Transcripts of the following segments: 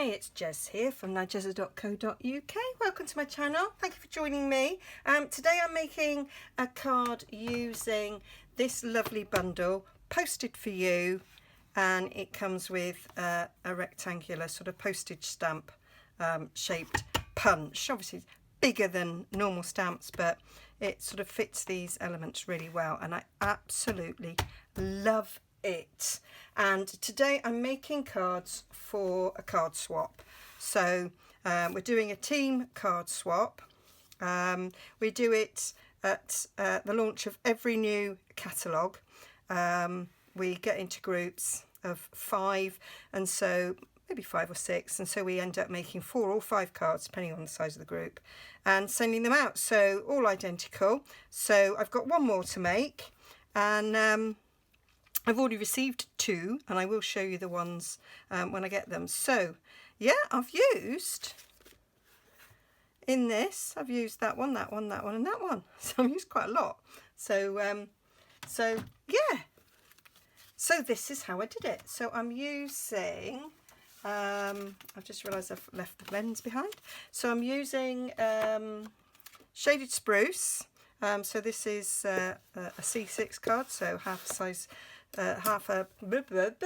Hi, it's Jez here from Nigezza.co.uk. Welcome to my channel. Thank you for joining me. Today I'm making a card using this lovely bundle, posted for you, and it comes with a rectangular sort of postage stamp shaped punch. Obviously it's bigger than normal stamps, but it sort of fits these elements really well, and I absolutely love it. And today I'm making cards for a card swap. So we're doing a team card swap. We do it at the launch of every new catalogue. We get into groups of 5, and so maybe 5 or 6, and so we end up making 4 or 5 cards depending on the size of the group and sending them out, so all identical. So I've got one more to make, and I've already received 2, and I will show you the ones when I get them. So yeah, I've used in this, I've used that one, that one, that one, and that one. So I've used quite a lot. So yeah, so this is how I did it. So I'm using I've just realised I've left the blends behind. So I'm using shaded spruce. So this is a C6 card, so half a size, half a bit of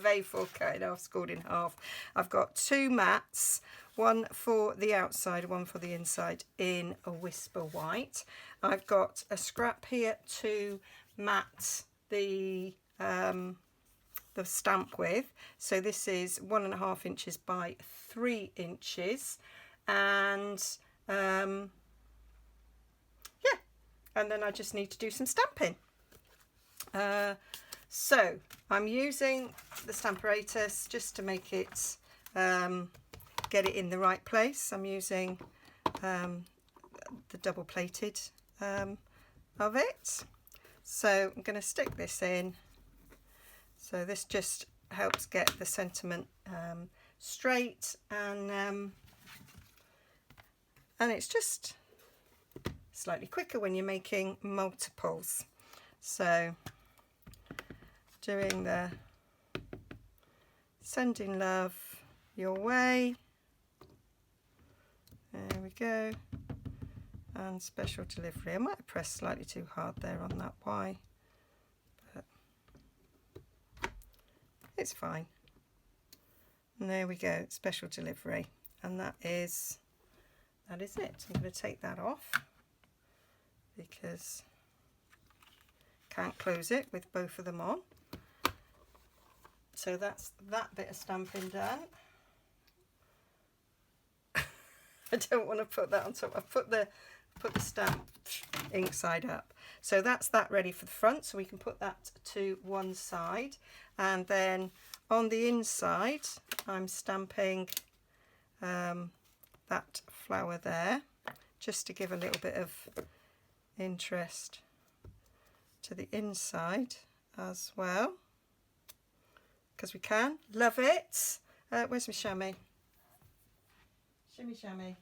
A4 cut off, scored in half. I've got 2 mats, one for the outside, one for the inside, in a whisper white. I've got a scrap here to mat the stamp with. So this is 1.5 inches by 3 inches, and yeah, and then I just need to do some stamping. So I'm using the Stamparatus just to make it get it in the right place. I'm using the double plated of it. So I'm going to stick this in. So this just helps get the sentiment straight, and it's just slightly quicker when you're making multiples. So doing the sending love your way, there we go, and special delivery. I might have pressed slightly too hard there on that Y, but it's fine. And there we go, special delivery, and that is it. I'm going to take that off because can't close it with both of them on. So that's that bit of stamping done. I don't want to put that on top. I've put the stamp ink side up. So that's that ready for the front, so we can put that to one side. And then on the inside I'm stamping that flower there, just to give a little bit of interest to the inside as well, because we can. Love it. Where's my chamois? Shimmy chamois.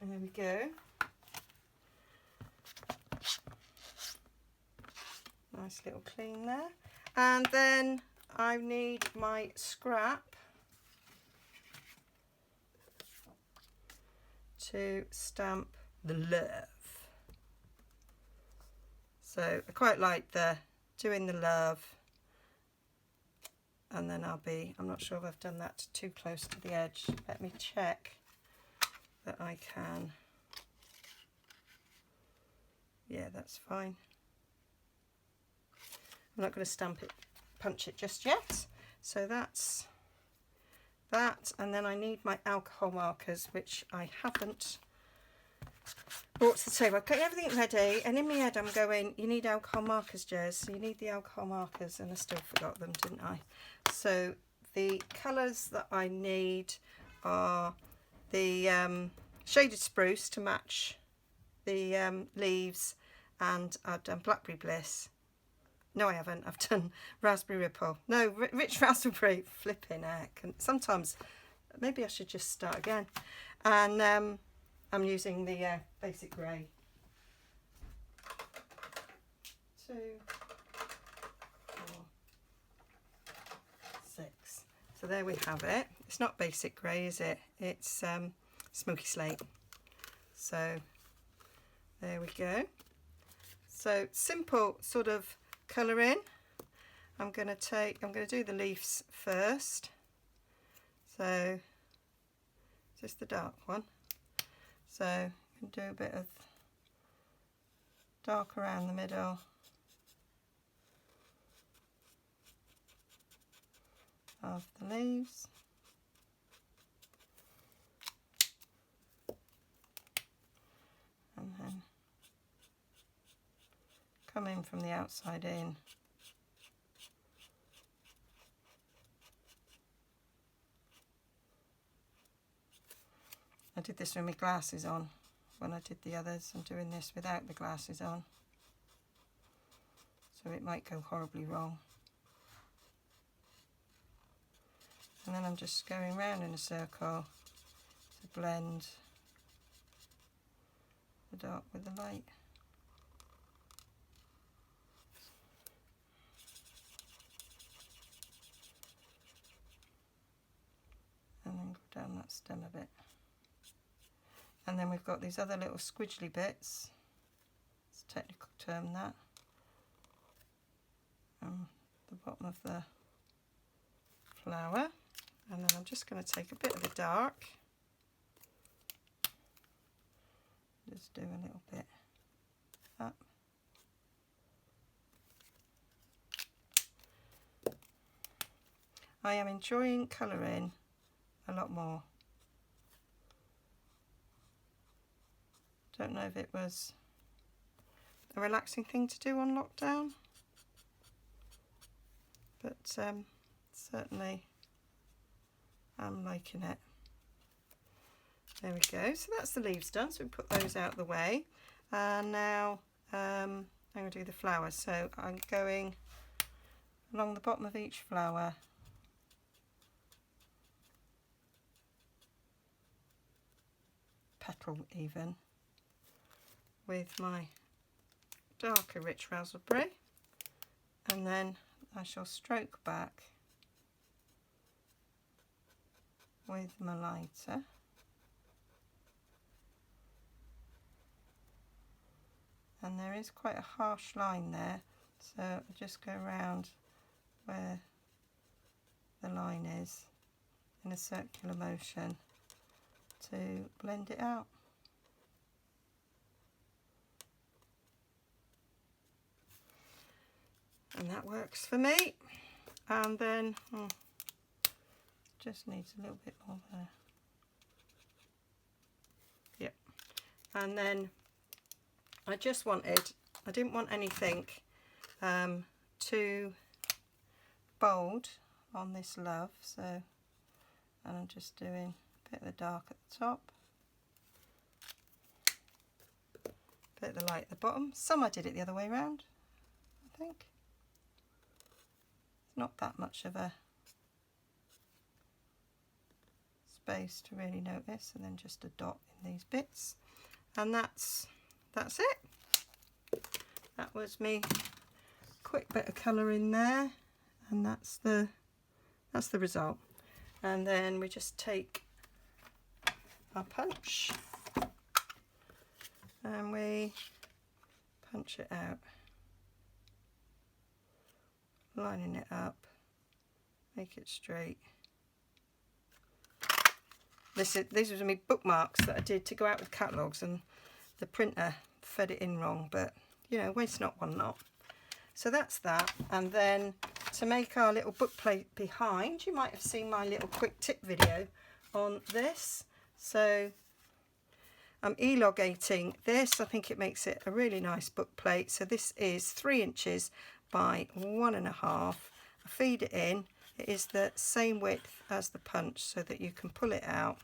And there we go. Nice little clean there. And then I need my scrap to stamp the love. So I quite like the doing the love, and then I'm not sure if I've done that too close to the edge. Let me check that I can. Yeah, that's fine. I'm not going to punch it just yet. So that's that, and then I need my alcohol markers, which I haven't brought to the table. I've got everything ready, and in my head I'm going, you need alcohol markers, Jez, so you need the alcohol markers, and I still forgot them, didn't I? So the colours that I need are the shaded spruce to match the leaves, and I've done Blackberry Bliss. No, I haven't. I've done Raspberry Ripple. No, Rich Raspberry. Flipping heck. And sometimes maybe I should just start again. And I'm using the basic grey. 2, 4, So there we have it. It's not basic grey, is it? It's smoky slate. So there we go. So simple sort of colouring. I'm going to do the leaves first. So just the dark one. So I'm going to do a bit of dark around the middle. Of the leaves. And then come in from the outside in. I did this with my glasses on when I did the others. I'm doing this without the glasses on, so it might go horribly wrong. And then I'm just going round in a circle to blend the dark with the light. And then go down that stem a bit. And then we've got these other little squidgely bits. It's a technical term, that. The bottom of the flower. And then I'm just going to take a bit of the dark. Just do a little bit up. I am enjoying colouring a lot more. Don't know if it was a relaxing thing to do on lockdown, but certainly I'm liking it. There we go. So that's the leaves done, so we put those out of the way. And now I'm going to do the flowers. So I'm going along the bottom of each flower. Petal even. With my darker rich raspberry, and then I shall stroke back with my lighter, and there is quite a harsh line there, so I'll just go around where the line is in a circular motion to blend it out. And that works for me. And then just needs a little bit more there. Yep. And then I didn't want anything too bold on this love, so, and I'm just doing a bit of the dark at the top, a bit of the light at the bottom. Some I did it the other way around, I think. Not that much of a space to really notice, and then just a dot in these bits, and that's it. That was me quick bit of colour in there, and that's the result. And then we just take our punch and we punch it out, lining it up, make it straight. These were my bookmarks that I did to go out with catalogues, and the printer fed it in wrong, but you know, waste not, one not. So that's that. And then to make our little book plate behind, you might have seen my little quick tip video on this. So I'm elongating this. I think it makes it a really nice book plate. So this is 3 inches by 1.5. I feed it in. It is the same width as the punch, so that you can pull it out,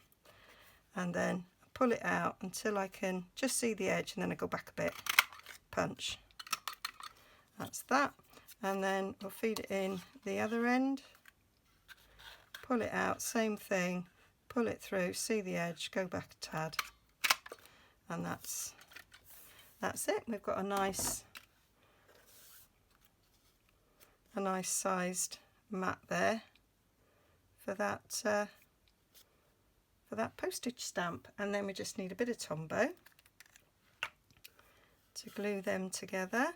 and then pull it out until I can just see the edge, and then I go back a bit, punch. That's that. And then we'll feed it in the other end, pull it out, same thing, pull it through, see the edge, go back a tad, and that's it. We've got a nice sized mat there for that postage stamp. And then we just need a bit of Tombow to glue them together.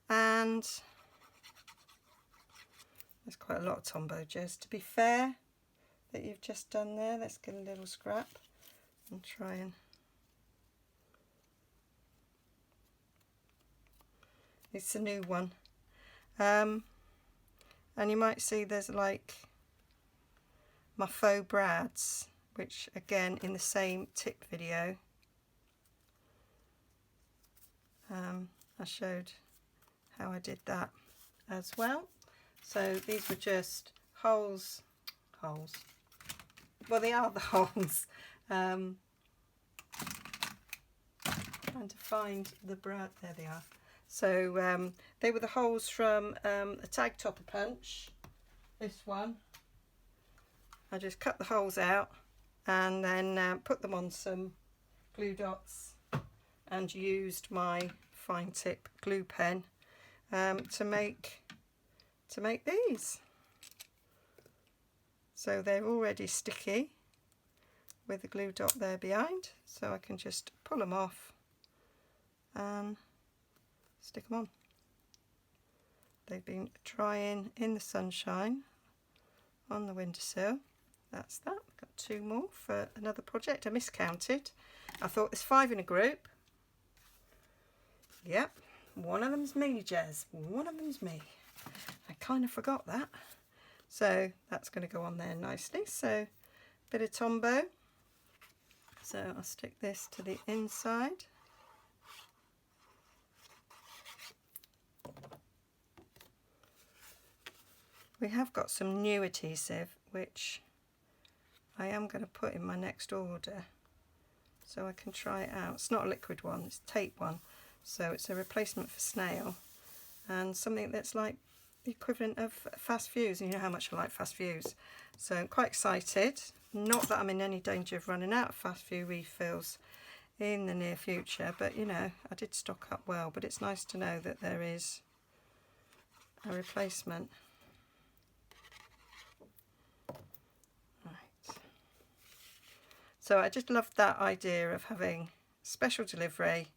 And there's quite a lot of Tombow, Jez, to be fair, that you've just done there. Let's get a little scrap and try and... It's a new one. And you might see there's like my faux brads, which again in the same tip video I showed how I did that as well. So these were just holes. Well, they are the holes. Trying to find the brad. There they are. So they were the holes from a tag topper punch. This one. I just cut the holes out and then put them on some glue dots and used my fine tip glue pen to make these. So they're already sticky with the glue dot there behind, so I can just pull them off and stick them on. They've been drying in the sunshine on the windowsill. That's that. I've got 2 more for another project. I miscounted. I thought there's 5 in a group. Yep, one of them's me, Jez. One of them's me. I kind of forgot that. So that's going to go on there nicely. So bit of Tombow. So I'll stick this to the inside. We have got some new adhesive which I am going to put in my next order so I can try it out. It's not a liquid one, it's a tape one, so it's a replacement for snail and something that's like the equivalent of Fast Fuse, and you know how much I like Fast Fuse. So I'm quite excited. Not that I'm in any danger of running out of Fast Fuse refills in the near future, but you know, I did stock up well, but it's nice to know that there is a replacement. Right. So I just loved that idea of having special delivery.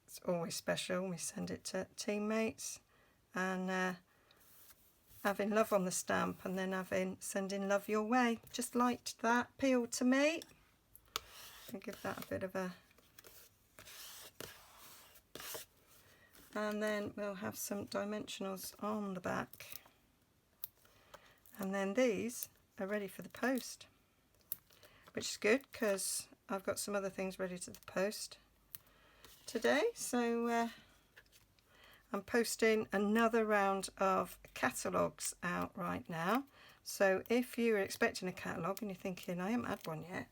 It's always special. We send it to teammates, and having love on the stamp and then sending love your way. Just liked that, appealed to me. I'll give that a bit of a... And then we'll have some dimensionals on the back. And then these are ready for the post, which is good because I've got some other things ready to the post today. So I'm posting another round of catalogues out right now. So if you're expecting a catalogue and you're thinking, I haven't had one yet,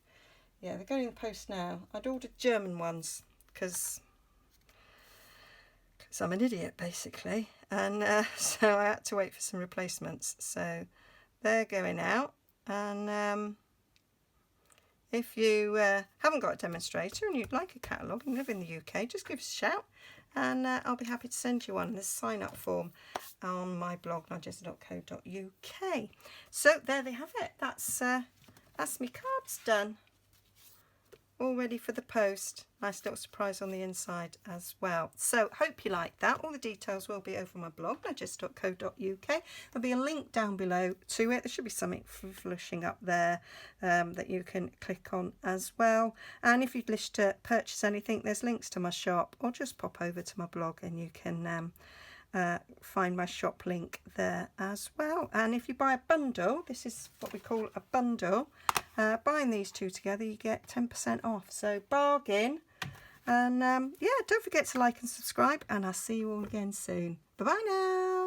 yeah, they're going in the post now. I'd ordered German ones because I'm an idiot basically, and so I had to wait for some replacements. So they're going out, and if you haven't got a demonstrator and you'd like a catalogue and live in the UK, just give us a shout and I'll be happy to send you one. There's a sign up form on my blog, nigezza.co.uk. So there they have it. That's my cards done. All ready for the post. Nice little surprise on the inside as well. So hope you like that. All the details will be over my blog, nigezza.co.uk. There'll be a link down below to it. There should be something flashing up there that you can click on as well. And if you'd wish to purchase anything, there's links to my shop, or just pop over to my blog and you can find my shop link there as well. And if you buy a bundle, this is what we call a bundle, buying these two together you get 10% off, so bargain. And yeah, don't forget to like and subscribe, and I'll see you all again soon. Bye bye now.